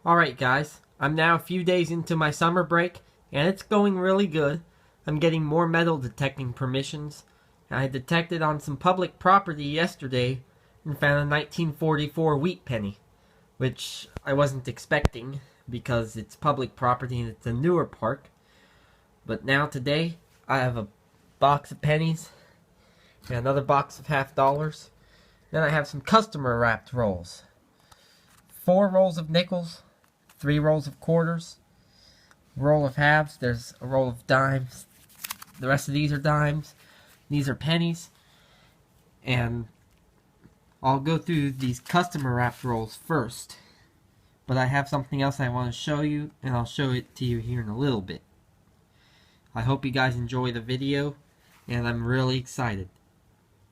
Alright guys, I'm now a few days into my summer break, and it's going really good. I'm getting more metal detecting permissions. I detected on some public property yesterday and found a 1944 wheat penny, which I wasn't expecting because it's public property and it's a newer park. But now today, I have a box of pennies and another box of $half. Then I have some customer wrapped rolls. 4 rolls of nickels, 3 rolls of quarters, a roll of halves, there's a roll of dimes. The rest of these are dimes. These are pennies. And I'll go through these customer wrapped rolls first. But I have something else I want to show you, and I'll show it to you here in a little bit. I hope you guys enjoy the video, and I'm really excited.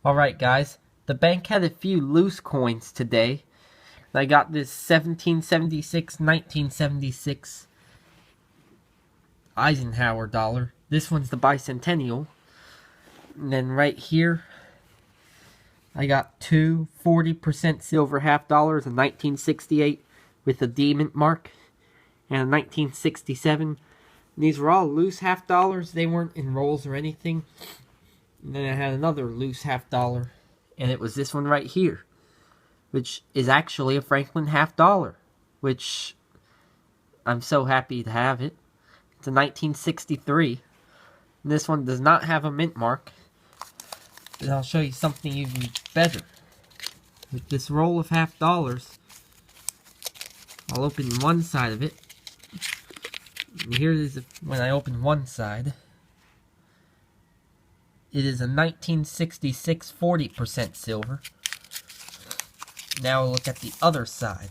Alright guys, the bank had a few loose coins today. I got this 1776-1976 Eisenhower dollar. This one's the bicentennial. And then right here, I got two 40% silver $half, a 1968 with a demon mark, and a 1967. These were all loose $half. They weren't in rolls or anything. And then I had another loose $half, and it was this one right here, which is actually a Franklin $half, which I'm so happy to have it. It's a 1963. And this one does not have a mint mark. And I'll show you something even better. With this roll of $half, I'll open one side of it. And here it is when I open one side. It is a 1966 40% silver. Now look at the other side.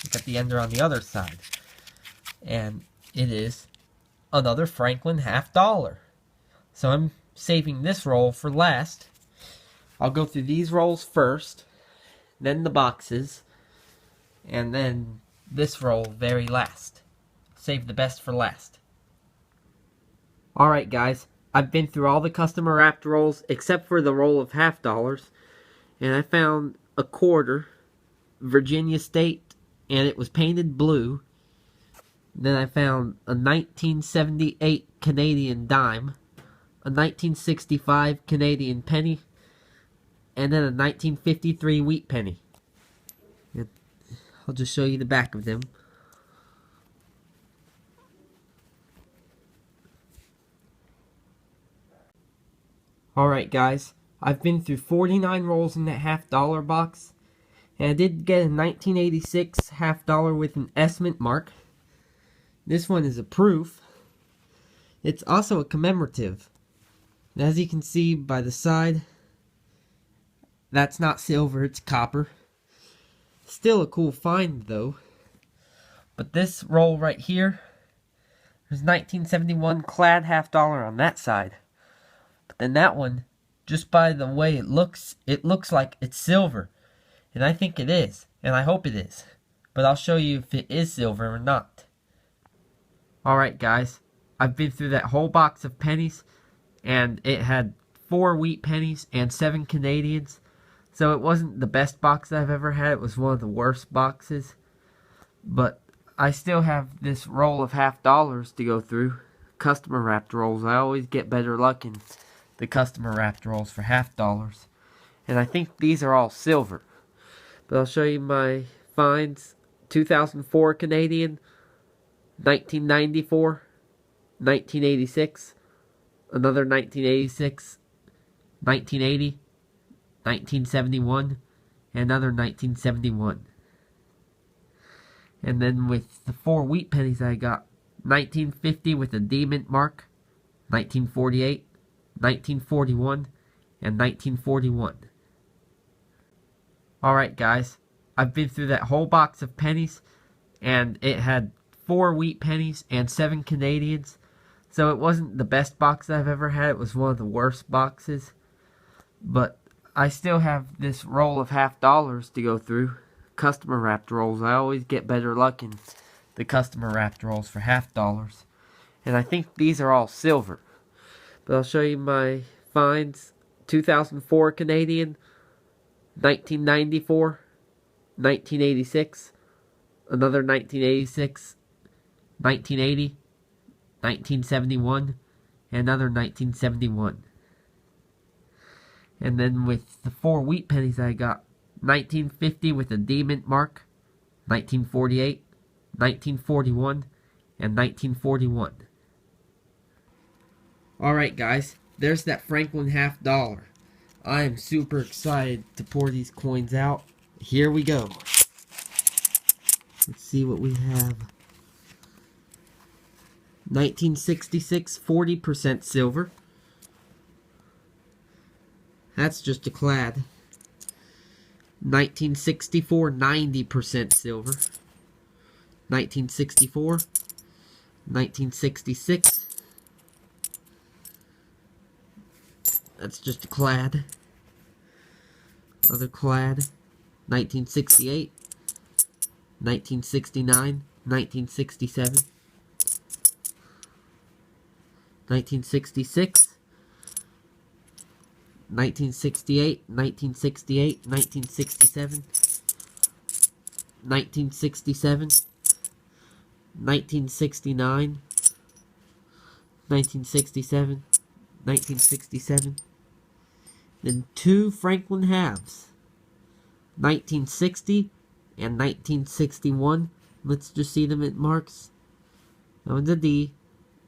Look at the ender on the other side. And it is another Franklin $half. So I'm saving this roll for last. I'll go through these rolls first, then the boxes, and then this roll very last. Save the best for last. Alright guys, I've been through all the customer wrapped rolls except for the roll of $half, and I found a quarter, Virginia State, and it was painted blue. Then I found a 1978 Canadian dime, a 1965 Canadian penny, and then a 1953 wheat penny. And I'll just show you the back of them. Alright guys, I've been through 49 rolls in that $half box, and I did get a 1986 $half with an S mint mark. This one is a proof. It's also a commemorative. And as you can see by the side, that's not silver, it's copper. Still a cool find though. But this roll right here, there's 1971 clad $half on that side. But then that one, just by the way it looks like it's silver. And I think it is, and I hope it is. But I'll show you if it is silver or not. Alright guys, I've been through that whole box of pennies, and it had 4 wheat pennies and 7 Canadians. So it wasn't the best box I've ever had, it was one of the worst boxes. But I still have this roll of $half to go through. Customer wrapped rolls, I always get better luck in the customer wrapped rolls for $half. And I think these are all silver. But I'll show you my finds. 2004 Canadian, 1994, 1986, another 1986, 1980, 1971, and another 1971. And then with the 4 wheat pennies I got, 1950 with a D mint mark, 1948, 1941, and 1941. Alright guys, I've been through that whole box of pennies, and it had 4 wheat pennies and 7 Canadians. So it wasn't the best box I've ever had, it was one of the worst boxes. But I still have this roll of $half to go through. Customer wrapped rolls, I always get better luck in the customer wrapped rolls for $half. And I think these are all silver. But I'll show you my finds. 2004 Canadian, 1994, 1986, another 1986, 1980, 1971, and another 1971. And then with the 4 wheat pennies I got 1950 with a D mint mark, 1948, 1941, and 1941. Alright guys, there's that Franklin $50. I am super excited to pour these coins out. Here we go. Let's see what we have. 1966, 40% silver. That's just a clad. 1964, 90% silver. 1964, 1966. That's just a clad. Another clad. 1968, 1969, 1967, 1966, 1968, 1968, 1967, 1967, 1969, 1967, 1967, then 2 Franklin halves, 1960 and 1961. Let's just see the mint marks. That one's a D.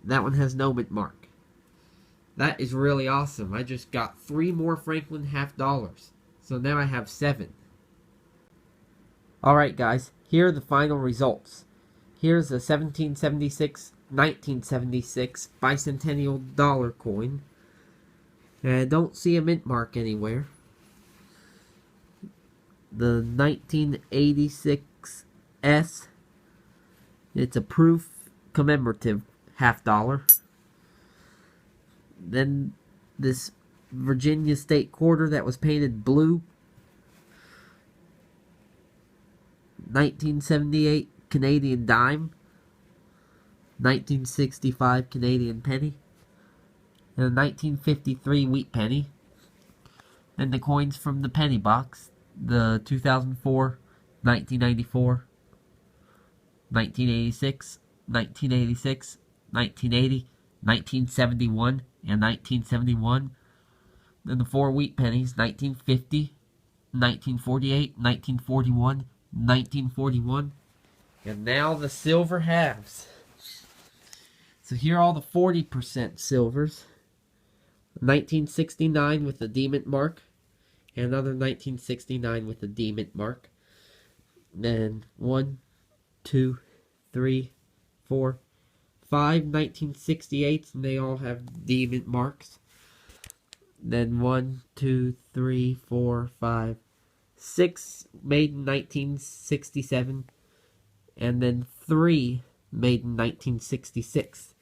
That one has no mint mark. That is really awesome. I just got 3 more Franklin $50. So now I have 7. Alright guys, here are the final results. Here's a 1776, 1976 bicentennial dollar coin. And I don't see a mint mark anywhere. The 1986 S. It's a proof commemorative $50. Then this Virginia State quarter that was painted blue. 1978 Canadian dime. 1965 Canadian penny. And a 1953 wheat penny. And the coins from the penny box. The 2004, 1994, 1986, 1986, 1980, 1971, and 1971. Then the 4 wheat pennies, 1950, 1948, 1941, 1941. And now the silver halves. So here are all the 40% silvers. 1969 with the D mint mark. And another 1969 with the D mint mark. Then 1, 2, 3, 4, 5 1968s, and they all have D mint marks. Then 1, 2, 3, 4, 5, 6 made in 1967, and then 3 made in 1966.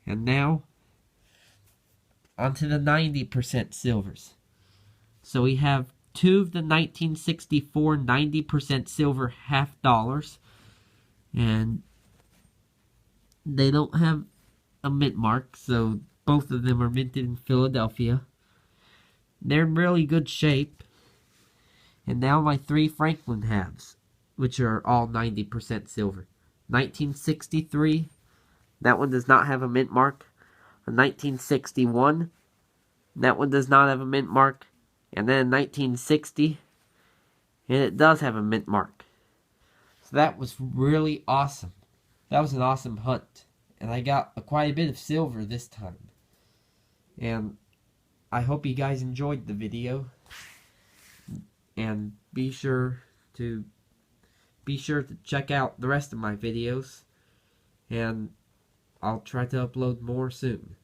And now, onto the 90% silvers. So we have 2 of the 1964 90% silver $50, and they don't have a mint mark, so both of them are minted in Philadelphia. They're in really good shape. And now my 3 Franklin halves, which are all 90% silver. 1963, that one does not have a mint mark. A 1961, that one does not have a mint mark. And then 1960, and it does have a mint mark. So that was really awesome. That was an awesome hunt. And I got quite a bit of silver this time. And I hope you guys enjoyed the video. And be sure to check out the rest of my videos. And I'll try to upload more soon.